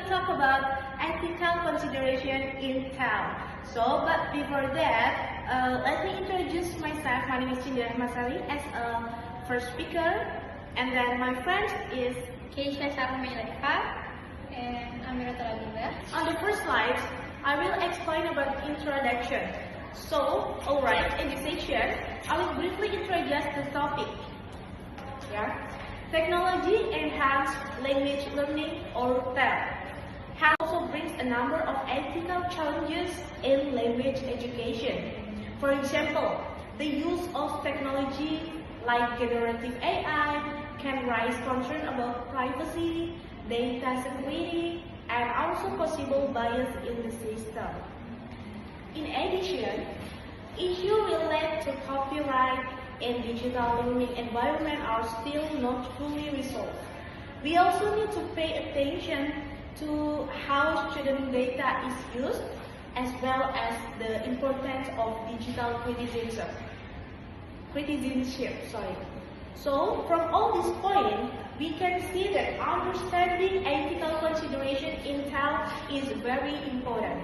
talk about ethical consideration in TEL. But before that, let me introduce myself. My name is Cindya Rahmasari as a first speaker, and then my friend is Keisha Sarmeleka and Amira Talabinda. On the first slide, I will explain about introduction. Alright, in this section, I will briefly introduce the topic. Technology enhanced language learning, or TEL, also brings a number of ethical challenges in language education. For example, the use of technology like generative AI can raise concern about privacy, data security, and also possible bias in the system. In addition, issues related to copyright in digital learning environment are still not fully resolved. We also need to pay attention to how student data is used, as well as the importance of digital criticism. So, from all these points, we can see that understanding ethical consideration in TEL is very important.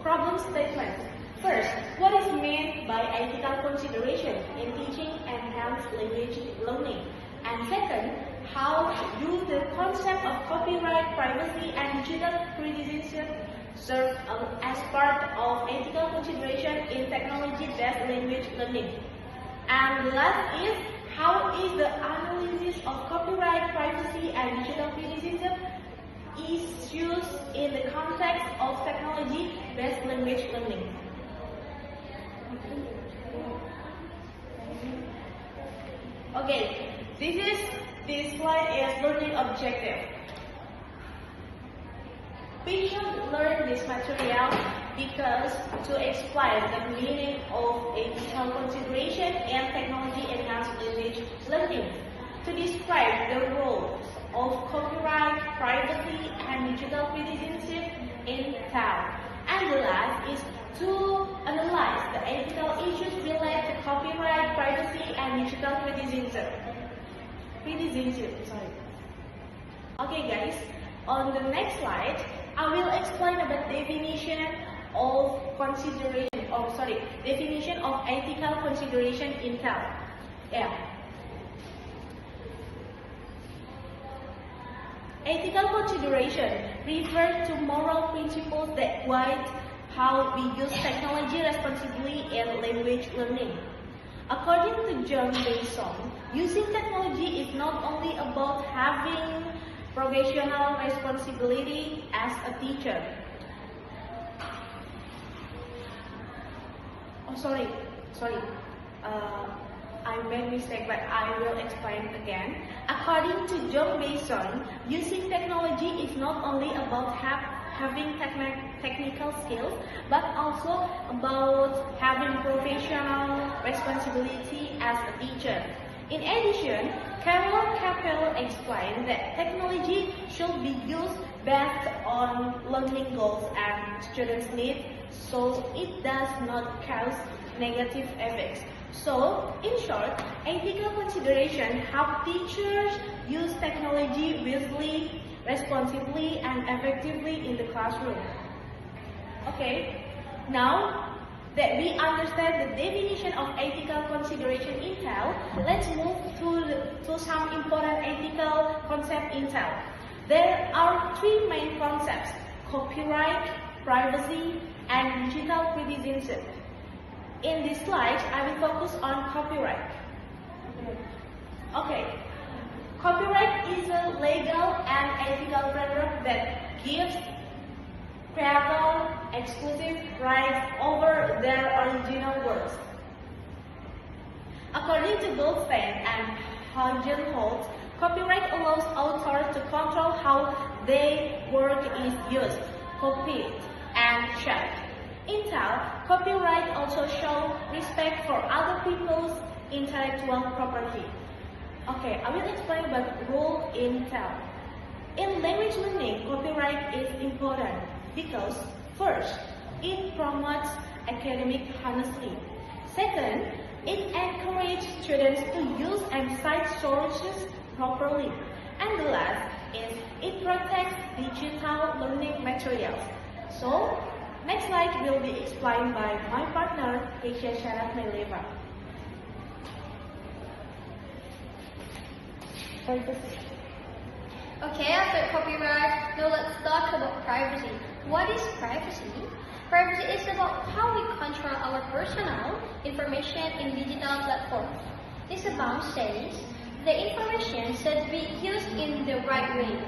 Problem statement. First, what is meant by ethical consideration in teaching enhanced language learning? And second, how do the concept of copyright, privacy, and digital criticism serve as part of ethical consideration in technology-based language learning? And the last is, how is the analysis of copyright, privacy, and digital criticism issues in the context of technology-based language learning? This slide is learning objective. We should learn this material because to explain the meaning of ethical consideration and technology-enhanced language learning, to describe the roles of copyright, privacy, and digital criticism in TEL. And the last is to analyze the ethical issues related to copyright, privacy, and digital criticism. Okay guys, on the next slide, I will explain about definition of ethical consideration in TEL. Ethical consideration refers to moral principles that guide how we use technology responsibly in language learning. According to John Mason, using technology is not only about having professional responsibility as a teacher. I made a mistake, but I will explain again. According to John Mason, using technology is not only about having technical skills, but also about having professional responsibility as a teacher. In addition, Carol Capel explained that technology should be used based on learning goals and students' needs, so it does not cause negative effects. So, in short, ethical consideration help teachers use technology wisely, responsibly, and effectively in the classroom. Now that we understand the definition of ethical consideration in TEL, let's move to some important ethical concepts in TEL. There are three main concepts: copyright, privacy, and digital criticism. In this slide, I will focus on copyright. Copyright is a legal and ethical framework that gives creators exclusive rights over their original works. According to Goldstein and Hogenholt, copyright allows authors to control how their work is used, copied, and shared. In TEL, copyright also shows respect for other people's intellectual property. I will explain about role in TEL. In language learning, copyright is important because, first, it promotes academic honesty. Second, It encourages students to use and cite sources properly. And the last is it protects digital learning materials. So, next slide will be explained by my partner, Keisha Syarat Meleva. Okay, after copyright, now let's talk about privacy. What is privacy? Privacy is about how we control our personal information in digital platforms. This about says the information should be used in the right way.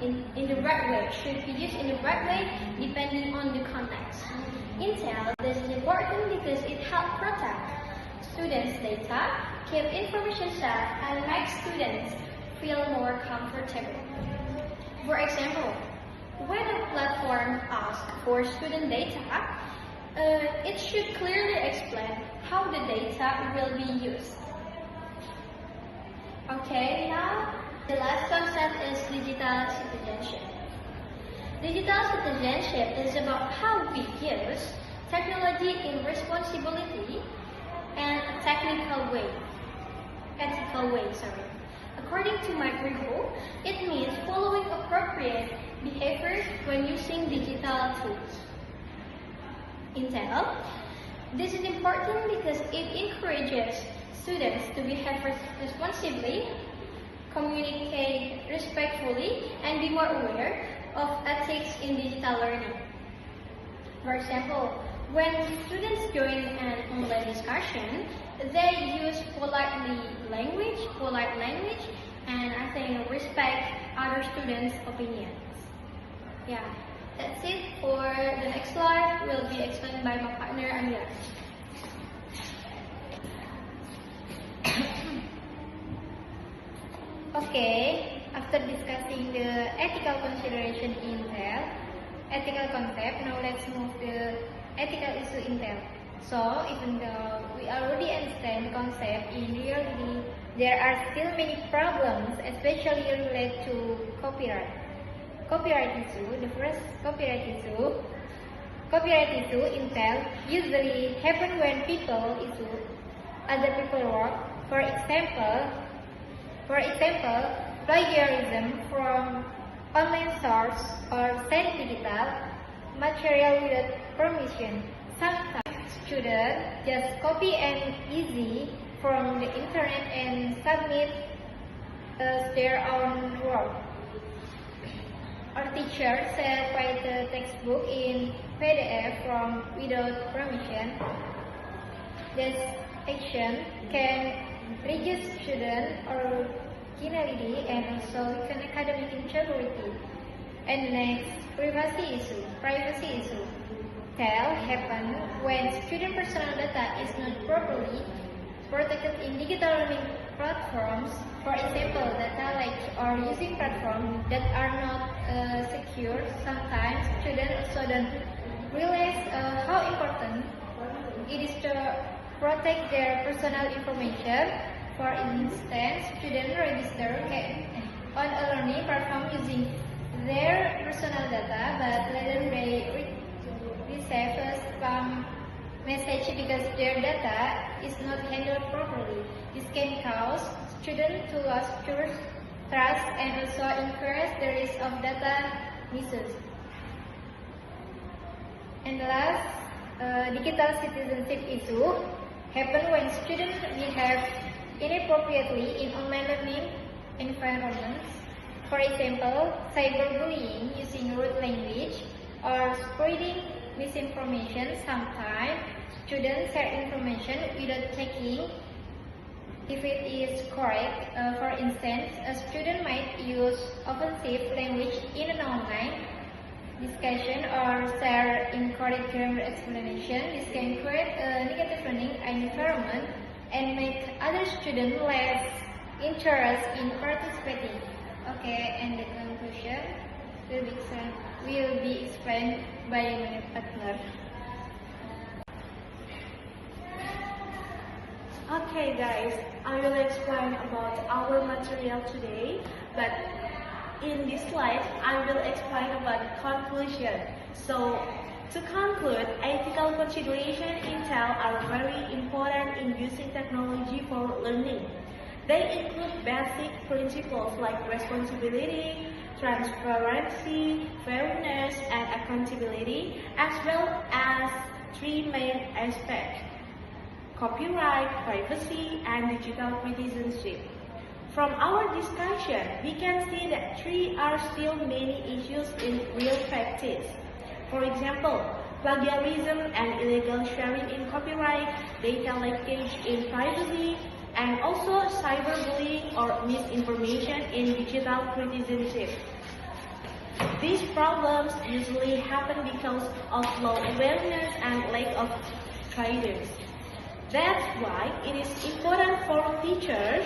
In the right way, should be used in the right way depending on the context. Intel, this is important because it helps protect students' data, keep information safe, and make students feel more comfortable. For example, when a platform asks for student data, it should clearly explain how the data will be used. Okay, now the last concept is digital citizenship. Digital citizenship is about how we use technology in responsibility and ethical way. According to my rule, it means following appropriate behaviors when using digital tools. Intel, this is important because it encourages students to behave responsibly, communicate respectfully, and be more aware of ethics in digital learning. For example, when students join an online discussion, they use polite language, and I think respect other students' opinions. Yeah, that's it. For the next slide will be explained by my partner Amira. Okay, after discussing the ethical consideration in Intel, ethical concept, now let's move to ethical issue Intel. So, even though we already understand the concept, in reality, there are still many problems, especially related to copyright. Copyright issue, the first copyright issue Intel usually happen when people issue other people's work. For example, plagiarism from online source or send digital material without permission. Sometimes students just copy and easy from the internet and submit as their own work. Our teacher said write the textbook in PDF from without permission. This action can reduce student originality and also weaken academic integrity. And next, privacy issue. Tell happen when student personal data is not properly protected in digital learning platforms. For example, data leaks or using platforms that are not secure. Sometimes students also don't realize how important it is to protect their personal information. For instance, students register on a learning platform using their personal data, but later they receive a spam message because their data is not handled properly. This can cause students to lose trust and also increase the risk of data misuse. And last, digital citizenship issue happen when students behave inappropriately in online learning environments. For example, cyberbullying using rude language or spreading misinformation. Sometimes students share information without checking if it is correct. For instance, a student might use offensive language in an online discussion or share incorrect grammar explanation. This can create a negative learning environment and make other students less interested in participating. Okay, and the conclusion will be explained by my partner. Okay guys, I will explain about our material today, but in this slide, I will explain about conclusion. So, To conclude, ethical considerations in TEL are very important in using technology for learning. They include basic principles like responsibility, transparency, fairness, and accountability, as well as three main aspects: copyright, privacy, and digital citizenship. From our discussion, we can see that three are still many issues in real practice. For example, plagiarism and illegal sharing in copyright, data leakage in privacy, and also cyberbullying or misinformation in digital citizenship. These problems usually happen because of low awareness and lack of guidance. That's why it is important for teachers,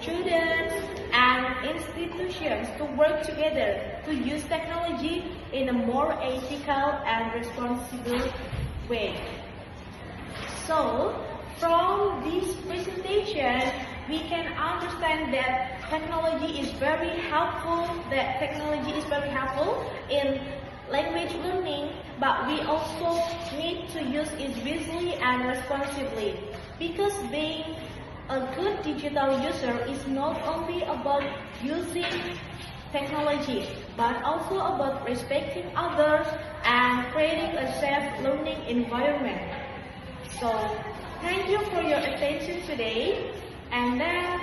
students, and institutions to work together to use technology in a more ethical and responsible way. So, from this presentation, we can understand that technology is very helpful in language learning, but we also need to use it wisely and responsibly, because being a good digital user is not only about using technology, but also about respecting others and creating a safe learning environment. So, thank you for your attention today, and then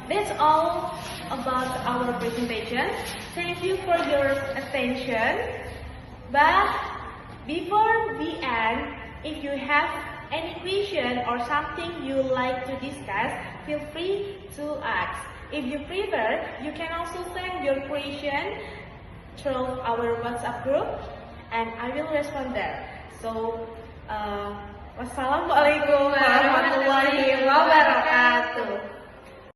that's all about our presentation. Thank you for your attention. But before we end, if you have any question or something you like to discuss, feel free to ask. If you prefer, you can also send your question through our WhatsApp group, and I will respond there. So, wassalamualaikum warahmatullahi